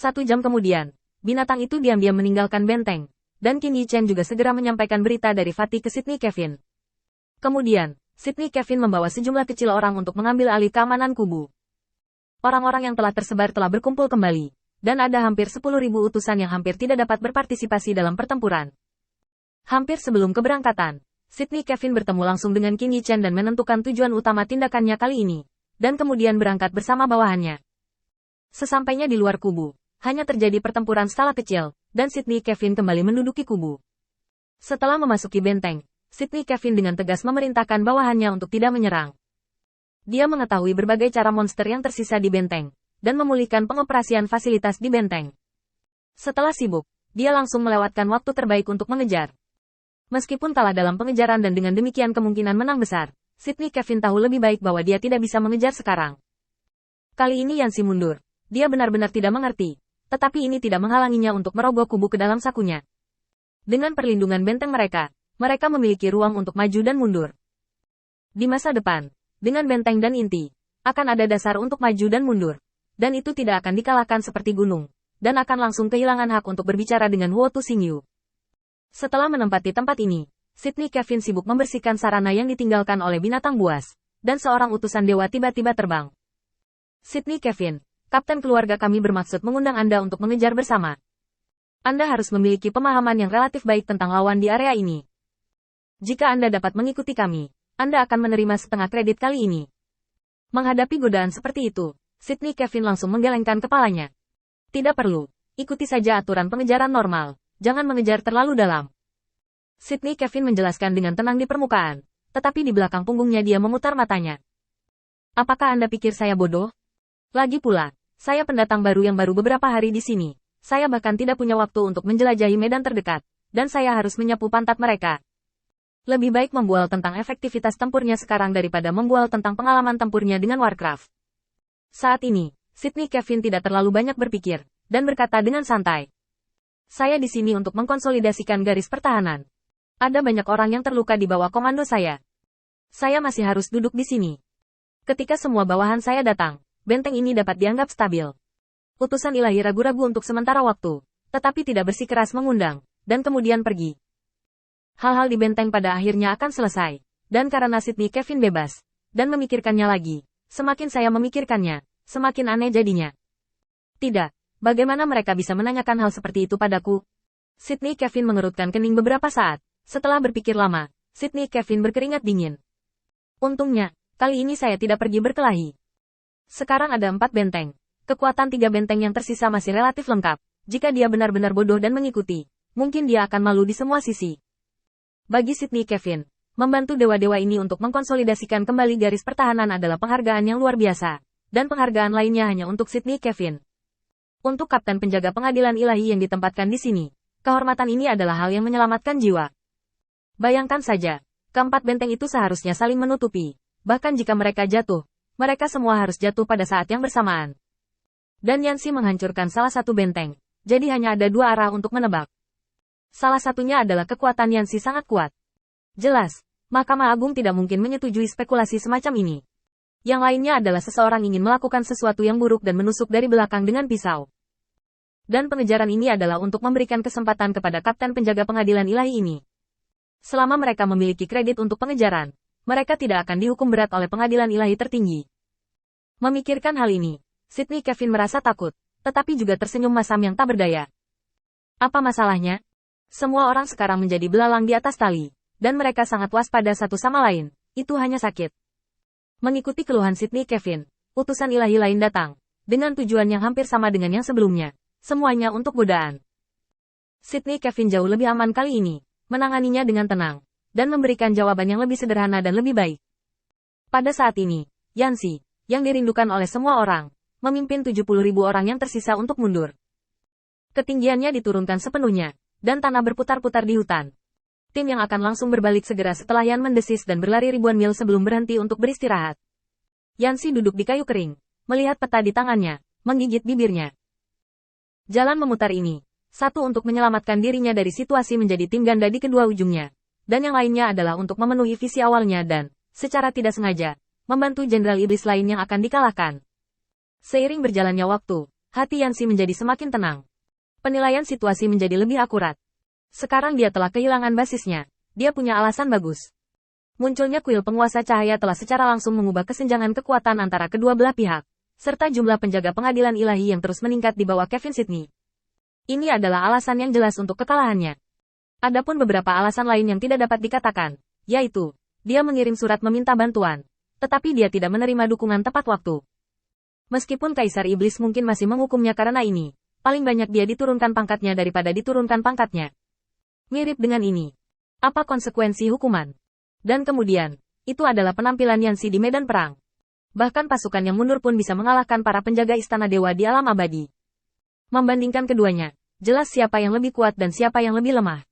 1 jam kemudian, binatang itu diam-diam meninggalkan benteng, dan Qin Yichen juga segera menyampaikan berita dari Fatih ke Sydney Kevin. Kemudian, Sydney Kevin membawa sejumlah kecil orang untuk mengambil alih keamanan kubu. Orang-orang yang telah tersebar telah berkumpul kembali, dan ada hampir 10.000 utusan yang hampir tidak dapat berpartisipasi dalam pertempuran. Hampir sebelum keberangkatan, Sydney Kevin bertemu langsung dengan Qin Yichen dan menentukan tujuan utama tindakannya kali ini, dan kemudian berangkat bersama bawahannya. Sesampainya di luar kubu, hanya terjadi pertempuran skala kecil, dan Sydney Kevin kembali menduduki kubu. Setelah memasuki benteng, Sydney Kevin dengan tegas memerintahkan bawahannya untuk tidak menyerang. Dia mengetahui berbagai cara monster yang tersisa di benteng, dan memulihkan pengoperasian fasilitas di benteng. Setelah sibuk, dia langsung melewatkan waktu terbaik untuk mengejar. Meskipun kalah dalam pengejaran dan dengan demikian kemungkinan menang besar, Sydney Kevin tahu lebih baik bahwa dia tidak bisa mengejar sekarang. Kali ini Yanxi mundur. Dia benar-benar tidak mengerti, tetapi ini tidak menghalanginya untuk merogoh kubu ke dalam sakunya. Dengan perlindungan benteng mereka memiliki ruang untuk maju dan mundur. Di masa depan, dengan benteng dan inti, akan ada dasar untuk maju dan mundur. Dan itu tidak akan dikalahkan seperti gunung, dan akan langsung kehilangan hak untuk berbicara dengan Wu Tuxingyu. Setelah menempati tempat ini, Sydney Kevin sibuk membersihkan sarana yang ditinggalkan oleh binatang buas, dan seorang utusan dewa tiba-tiba terbang. Sydney Kevin, Kapten keluarga kami bermaksud mengundang Anda untuk mengejar bersama. Anda harus memiliki pemahaman yang relatif baik tentang lawan di area ini. Jika Anda dapat mengikuti kami, Anda akan menerima setengah kredit kali ini. Menghadapi godaan seperti itu, Sydney Kevin langsung menggelengkan kepalanya. Tidak perlu, ikuti saja aturan pengejaran normal, jangan mengejar terlalu dalam. Sydney Kevin menjelaskan dengan tenang di permukaan, tetapi di belakang punggungnya dia memutar matanya. Apakah Anda pikir saya bodoh? Lagi pula, saya pendatang baru yang baru beberapa hari di sini. Saya bahkan tidak punya waktu untuk menjelajahi medan terdekat, dan saya harus menyapu pantat mereka. Lebih baik membual tentang efektivitas tempurnya sekarang daripada membual tentang pengalaman tempurnya dengan Warcraft. Saat ini, Sydney Kevin tidak terlalu banyak berpikir, dan berkata dengan santai. Saya di sini untuk mengkonsolidasikan garis pertahanan. Ada banyak orang yang terluka di bawah komando saya. Saya masih harus duduk di sini. Ketika semua bawahan saya datang, benteng ini dapat dianggap stabil. Utusan ilahi ragu-ragu untuk sementara waktu, tetapi tidak bersikeras mengundang, dan kemudian pergi. Hal-hal di benteng pada akhirnya akan selesai, dan karena Sydney Kevin bebas, dan memikirkannya lagi, semakin saya memikirkannya, semakin aneh jadinya. Tidak, bagaimana mereka bisa menanyakan hal seperti itu padaku? Sydney Kevin mengerutkan kening beberapa saat, setelah berpikir lama, Sydney Kevin berkeringat dingin. Untungnya, kali ini saya tidak pergi berkelahi. Sekarang ada 4 benteng. Kekuatan 3 benteng yang tersisa masih relatif lengkap. Jika dia benar-benar bodoh dan mengikuti, mungkin dia akan malu di semua sisi. Bagi Sydney Kevin, membantu dewa-dewa ini untuk mengkonsolidasikan kembali garis pertahanan adalah penghargaan yang luar biasa. Dan penghargaan lainnya hanya untuk Sydney Kevin. Untuk Kapten Penjaga Pengadilan Ilahi yang ditempatkan di sini, kehormatan ini adalah hal yang menyelamatkan jiwa. Bayangkan saja, keempat benteng itu seharusnya saling menutupi. Bahkan jika mereka jatuh, mereka semua harus jatuh pada saat yang bersamaan. Dan Yanxi menghancurkan salah satu benteng, jadi hanya ada 2 arah untuk menebak. Salah satunya adalah kekuatan Yanxi sangat kuat. Jelas, Mahkamah Agung tidak mungkin menyetujui spekulasi semacam ini. Yang lainnya adalah seseorang ingin melakukan sesuatu yang buruk dan menusuk dari belakang dengan pisau. Dan pengejaran ini adalah untuk memberikan kesempatan kepada Kapten Penjaga Pengadilan Ilahi ini. Selama mereka memiliki kredit untuk pengejaran, mereka tidak akan dihukum berat oleh pengadilan ilahi tertinggi. Memikirkan hal ini, Sydney Kevin merasa takut, tetapi juga tersenyum masam yang tak berdaya. Apa masalahnya? Semua orang sekarang menjadi belalang di atas tali, dan mereka sangat waspada satu sama lain, itu hanya sakit. Mengikuti keluhan Sydney Kevin, utusan ilahi lain datang, dengan tujuan yang hampir sama dengan yang sebelumnya, semuanya untuk godaan. Sydney Kevin jauh lebih aman kali ini, menanganinya dengan tenang, dan memberikan jawaban yang lebih sederhana dan lebih baik. Pada saat ini, Yanxi, yang dirindukan oleh semua orang, memimpin 70.000 orang yang tersisa untuk mundur. Ketinggiannya diturunkan sepenuhnya, dan tanah berputar-putar di hutan. Tim yang akan langsung berbalik segera setelah Yan mendesis dan berlari ribuan mil sebelum berhenti untuk beristirahat. Yanxi duduk di kayu kering, melihat peta di tangannya, menggigit bibirnya. Jalan memutar ini, satu untuk menyelamatkan dirinya dari situasi menjadi tim ganda di kedua ujungnya. Dan yang lainnya adalah untuk memenuhi visi awalnya dan, secara tidak sengaja, membantu Jenderal Iblis lain yang akan dikalahkan. Seiring berjalannya waktu, Hati Yanxi menjadi semakin tenang. Penilaian situasi menjadi lebih akurat. Sekarang dia telah kehilangan basisnya. Dia punya alasan bagus. Munculnya kuil penguasa cahaya telah secara langsung mengubah kesenjangan kekuatan antara kedua belah pihak, serta jumlah penjaga pengadilan ilahi yang terus meningkat di bawah Kevin Sydney. Ini adalah alasan yang jelas untuk kekalahannya. Adapun beberapa alasan lain yang tidak dapat dikatakan, yaitu, dia mengirim surat meminta bantuan, tetapi dia tidak menerima dukungan tepat waktu. Meskipun Kaisar Iblis mungkin masih menghukumnya karena ini, paling banyak dia diturunkan pangkatnya daripada diturunkan pangkatnya. Mirip dengan ini. Apa konsekuensi hukuman? Dan kemudian, itu adalah penampilan Yanxi di medan perang. Bahkan pasukan yang mundur pun bisa mengalahkan para penjaga istana dewa di alam abadi. Membandingkan keduanya, jelas siapa yang lebih kuat dan siapa yang lebih lemah.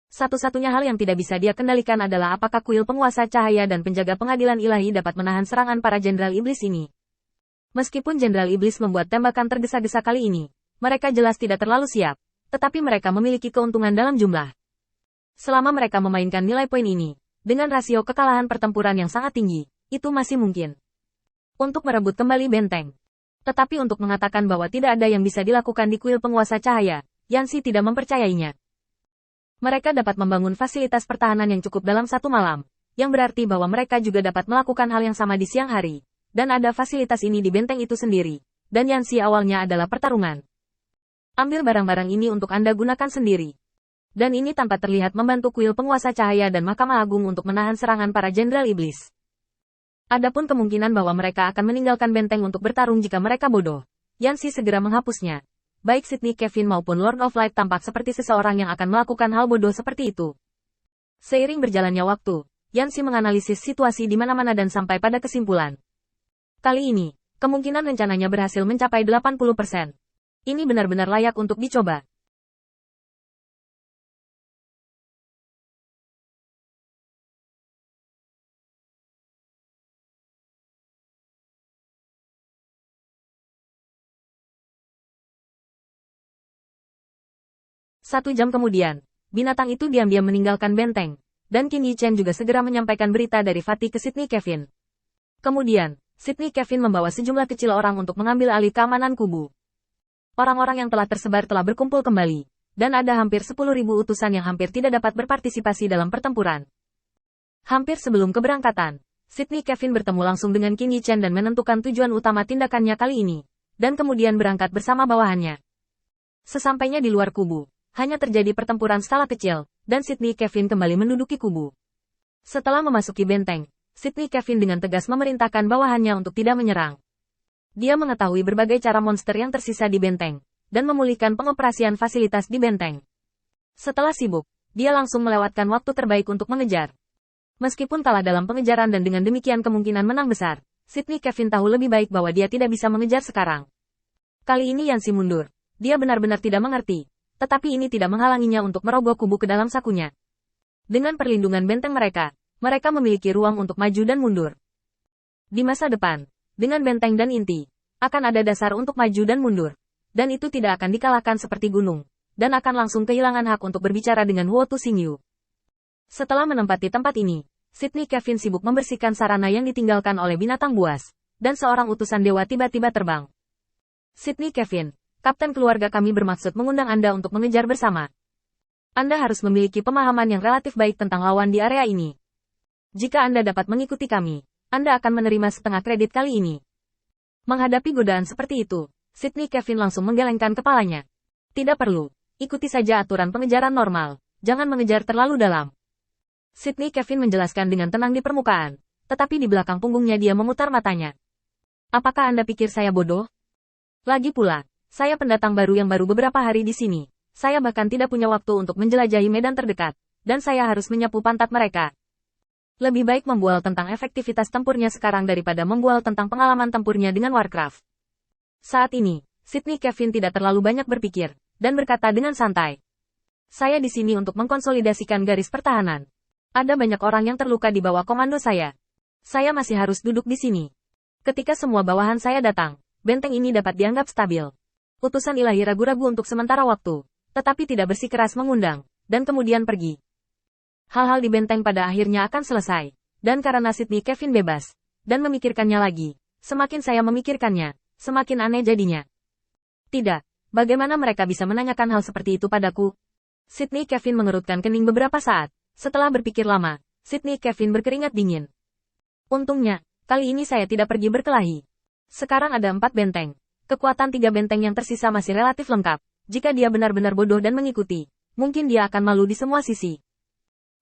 Satu-satunya hal yang tidak bisa dia kendalikan adalah apakah kuil penguasa cahaya dan penjaga pengadilan ilahi dapat menahan serangan para jenderal iblis ini. Meskipun jenderal iblis membuat tembakan tergesa-gesa kali ini, mereka jelas tidak terlalu siap, tetapi mereka memiliki keuntungan dalam jumlah. Selama mereka memainkan nilai poin ini, dengan rasio kekalahan pertempuran yang sangat tinggi, itu masih mungkin untuk merebut kembali benteng. Tetapi untuk mengatakan bahwa tidak ada yang bisa dilakukan di kuil penguasa cahaya, Yanxi tidak mempercayainya. Mereka dapat membangun fasilitas pertahanan yang cukup dalam satu malam, yang berarti bahwa mereka juga dapat melakukan hal yang sama di siang hari, dan ada fasilitas ini di benteng itu sendiri, dan Yanxi awalnya adalah pertarungan. Ambil barang-barang ini untuk Anda gunakan sendiri. Dan ini tanpa terlihat membantu kuil penguasa cahaya dan Mahkamah Agung untuk menahan serangan para jenderal iblis. Adapun kemungkinan bahwa mereka akan meninggalkan benteng untuk bertarung jika mereka bodoh, Yanxi segera menghapusnya. Baik Sydney Kevin maupun Lord of Light tampak seperti seseorang yang akan melakukan hal bodoh seperti itu. Seiring berjalannya waktu, Yanxi menganalisis situasi di mana-mana dan sampai pada kesimpulan. Kali ini, kemungkinan rencananya berhasil mencapai 80%. Ini benar-benar layak untuk dicoba. Satu jam kemudian, binatang itu diam-diam meninggalkan benteng, dan Qin Yichen juga segera menyampaikan berita dari Fatih ke Sydney Kevin. Kemudian, Sydney Kevin membawa sejumlah kecil orang untuk mengambil alih keamanan kubu. Orang-orang yang telah tersebar telah berkumpul kembali, dan ada hampir 10.000 utusan yang hampir tidak dapat berpartisipasi dalam pertempuran. Hampir sebelum keberangkatan, Sydney Kevin bertemu langsung dengan Qin Yichen dan menentukan tujuan utama tindakannya kali ini, dan kemudian berangkat bersama bawahannya. Sesampainya di luar kubu, hanya terjadi pertempuran skala kecil, dan Sydney Kevin kembali menduduki kubu. Setelah memasuki benteng, Sydney Kevin dengan tegas memerintahkan bawahannya untuk tidak menyerang. Dia mengetahui berbagai cara monster yang tersisa di benteng, dan memulihkan pengoperasian fasilitas di benteng. Setelah sibuk, dia langsung melewatkan waktu terbaik untuk mengejar. Meskipun kalah dalam pengejaran dan dengan demikian kemungkinan menang besar, Sydney Kevin tahu lebih baik bahwa dia tidak bisa mengejar sekarang. Kali ini Yanxi mundur. Dia benar-benar tidak mengerti. Tetapi ini tidak menghalanginya untuk merogoh kubu ke dalam sakunya. Dengan perlindungan benteng mereka memiliki ruang untuk maju dan mundur. Di masa depan, dengan benteng dan inti, akan ada dasar untuk maju dan mundur. Dan itu tidak akan dikalahkan seperti gunung, dan akan langsung kehilangan hak untuk berbicara dengan Huotu Xingyu. Setelah menempati tempat ini, Sydney Kevin sibuk membersihkan sarana yang ditinggalkan oleh binatang buas, dan seorang utusan dewa tiba-tiba terbang. Sydney Kevin, Kapten keluarga kami bermaksud mengundang Anda untuk mengejar bersama. Anda harus memiliki pemahaman yang relatif baik tentang lawan di area ini. Jika Anda dapat mengikuti kami, Anda akan menerima setengah kredit kali ini. Menghadapi godaan seperti itu, Sydney Kevin langsung menggelengkan kepalanya. Tidak perlu, ikuti saja aturan pengejaran normal, jangan mengejar terlalu dalam. Sydney Kevin menjelaskan dengan tenang di permukaan, tetapi di belakang punggungnya dia memutar matanya. Apakah Anda pikir saya bodoh? Lagi pula, saya pendatang baru yang baru beberapa hari di sini. Saya bahkan tidak punya waktu untuk menjelajahi medan terdekat, dan saya harus menyapu pantat mereka. Lebih baik membual tentang efektivitas tempurnya sekarang daripada membual tentang pengalaman tempurnya dengan Warcraft. Saat ini, Sydney Kevin tidak terlalu banyak berpikir, dan berkata dengan santai. Saya di sini untuk mengkonsolidasikan garis pertahanan. Ada banyak orang yang terluka di bawah komando saya. Saya masih harus duduk di sini. Ketika semua bawahan saya datang, benteng ini dapat dianggap stabil. Utusan ilahi ragu-ragu untuk sementara waktu, tetapi tidak bersikeras mengundang, dan kemudian pergi. Hal-hal di benteng pada akhirnya akan selesai, dan karena Sydney Kevin bebas, dan memikirkannya lagi, semakin saya memikirkannya, semakin aneh jadinya. Tidak, bagaimana mereka bisa menanyakan hal seperti itu padaku? Sydney Kevin mengerutkan kening beberapa saat. Setelah berpikir lama, Sydney Kevin berkeringat dingin. Untungnya, kali ini saya tidak pergi berkelahi. Sekarang ada 4 benteng. Kekuatan 3 benteng yang tersisa masih relatif lengkap. Jika dia benar-benar bodoh dan mengikuti, mungkin dia akan malu di semua sisi.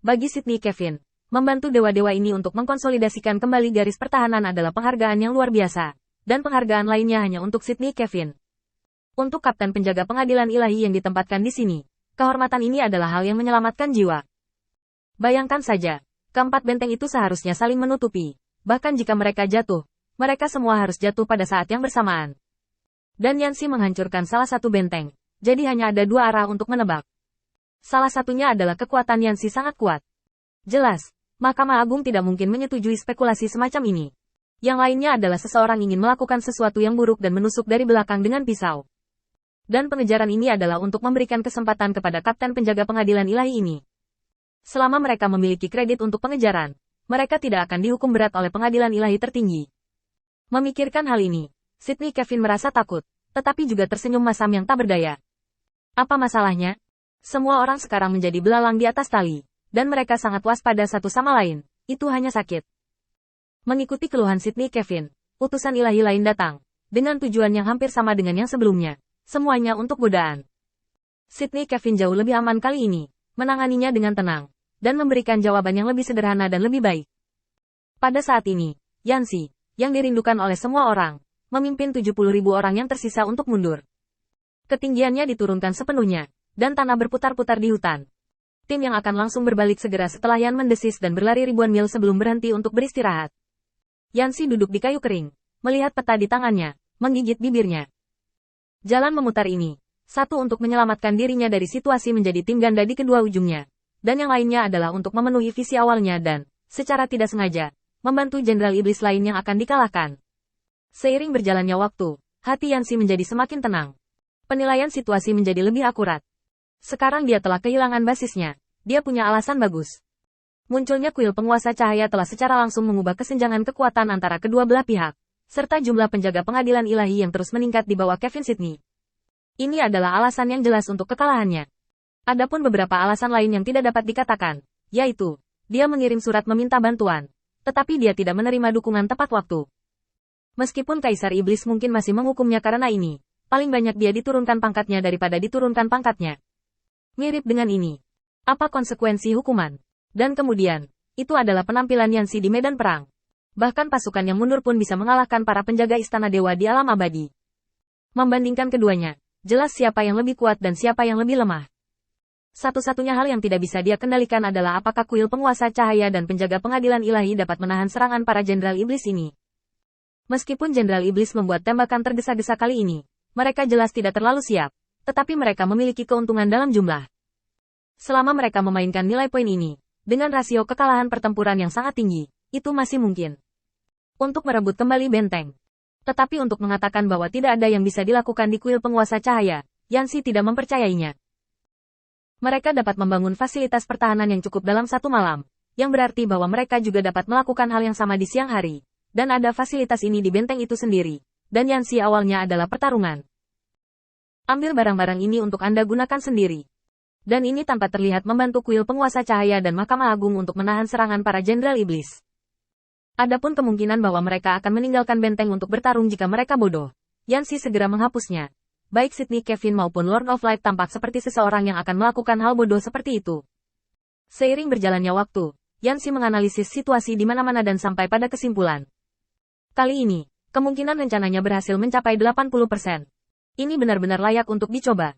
Bagi Sydney Kevin, membantu dewa-dewa ini untuk mengkonsolidasikan kembali garis pertahanan adalah penghargaan yang luar biasa. Dan penghargaan lainnya hanya untuk Sydney Kevin. Untuk Kapten Penjaga Pengadilan Ilahi yang ditempatkan di sini, kehormatan ini adalah hal yang menyelamatkan jiwa. Bayangkan saja, keempat benteng itu seharusnya saling menutupi. Bahkan jika mereka jatuh, mereka semua harus jatuh pada saat yang bersamaan. Dan Yanxi menghancurkan salah satu benteng, jadi hanya ada 2 arah untuk menebak. Salah satunya adalah kekuatan Yanxi sangat kuat. Jelas, Mahkamah Agung tidak mungkin menyetujui spekulasi semacam ini. Yang lainnya adalah seseorang ingin melakukan sesuatu yang buruk dan menusuk dari belakang dengan pisau. Dan pengejaran ini adalah untuk memberikan kesempatan kepada Kapten Penjaga Pengadilan Ilahi ini. Selama mereka memiliki kredit untuk pengejaran, mereka tidak akan dihukum berat oleh Pengadilan Ilahi tertinggi. Memikirkan hal ini, Sydney Kevin merasa takut, tetapi juga tersenyum masam yang tak berdaya. Apa masalahnya? Semua orang sekarang menjadi belalang di atas tali, dan mereka sangat waspada satu sama lain. Itu hanya sakit. Mengikuti keluhan Sydney Kevin, utusan ilahi lain datang, dengan tujuan yang hampir sama dengan yang sebelumnya, semuanya untuk godaan. Sydney Kevin jauh lebih aman kali ini, menanganinya dengan tenang, dan memberikan jawaban yang lebih sederhana dan lebih baik. Pada saat ini, Yanxi, yang dirindukan oleh semua orang, memimpin 70.000 orang yang tersisa untuk mundur. Ketinggiannya diturunkan sepenuhnya, dan tanah berputar-putar di hutan. Tim yang akan langsung berbalik segera setelah Yan mendesis dan berlari ribuan mil sebelum berhenti untuk beristirahat. Yanxi duduk di kayu kering, melihat peta di tangannya, menggigit bibirnya. Jalan memutar ini, satu untuk menyelamatkan dirinya dari situasi menjadi tim ganda di kedua ujungnya, dan yang lainnya adalah untuk memenuhi visi awalnya dan, secara tidak sengaja, membantu Jenderal Iblis lain yang akan dikalahkan. Seiring berjalannya waktu, hati Yanxi menjadi semakin tenang. Penilaian situasi menjadi lebih akurat. Sekarang dia telah kehilangan basisnya, dia punya alasan bagus. Munculnya kuil penguasa cahaya telah secara langsung mengubah kesenjangan kekuatan antara kedua belah pihak, serta jumlah penjaga pengadilan ilahi yang terus meningkat di bawah Kevin Sydney. Ini adalah alasan yang jelas untuk kekalahannya. Adapun beberapa alasan lain yang tidak dapat dikatakan, yaitu, dia mengirim surat meminta bantuan, tetapi dia tidak menerima dukungan tepat waktu. Meskipun Kaisar Iblis mungkin masih menghukumnya karena ini, paling banyak dia diturunkan pangkatnya daripada diturunkan pangkatnya. Mirip dengan ini. Apa konsekuensi hukuman? Dan kemudian, itu adalah penampilan Yanxi di medan perang. Bahkan pasukan yang mundur pun bisa mengalahkan para penjaga istana dewa di alam abadi. Membandingkan keduanya, jelas siapa yang lebih kuat dan siapa yang lebih lemah. Satu-satunya hal yang tidak bisa dia kendalikan adalah apakah kuil penguasa cahaya dan penjaga pengadilan ilahi dapat menahan serangan para Jenderal Iblis ini. Meskipun Jenderal Iblis membuat tembakan tergesa-gesa kali ini, mereka jelas tidak terlalu siap, tetapi mereka memiliki keuntungan dalam jumlah. Selama mereka memainkan nilai poin ini, dengan rasio kekalahan pertempuran yang sangat tinggi, itu masih mungkin untuk merebut kembali benteng. Tetapi untuk mengatakan bahwa tidak ada yang bisa dilakukan di kuil penguasa cahaya, Yanxi tidak mempercayainya. Mereka dapat membangun fasilitas pertahanan yang cukup dalam satu malam, yang berarti bahwa mereka juga dapat melakukan hal yang sama di siang hari, dan ada fasilitas ini di benteng itu sendiri, dan Yanxi awalnya adalah pertarungan. Ambil barang-barang ini untuk Anda gunakan sendiri. Dan ini tanpa terlihat membantu kuil penguasa cahaya dan Mahkamah Agung untuk menahan serangan para Jenderal Iblis. Adapun kemungkinan bahwa mereka akan meninggalkan benteng untuk bertarung jika mereka bodoh, Yanxi segera menghapusnya. Baik Sydney Kevin maupun Lord of Light tampak seperti seseorang yang akan melakukan hal bodoh seperti itu. Seiring berjalannya waktu, Yanxi menganalisis situasi di mana-mana dan sampai pada kesimpulan. Kali ini, kemungkinan rencananya berhasil mencapai 80%. Ini benar-benar layak untuk dicoba.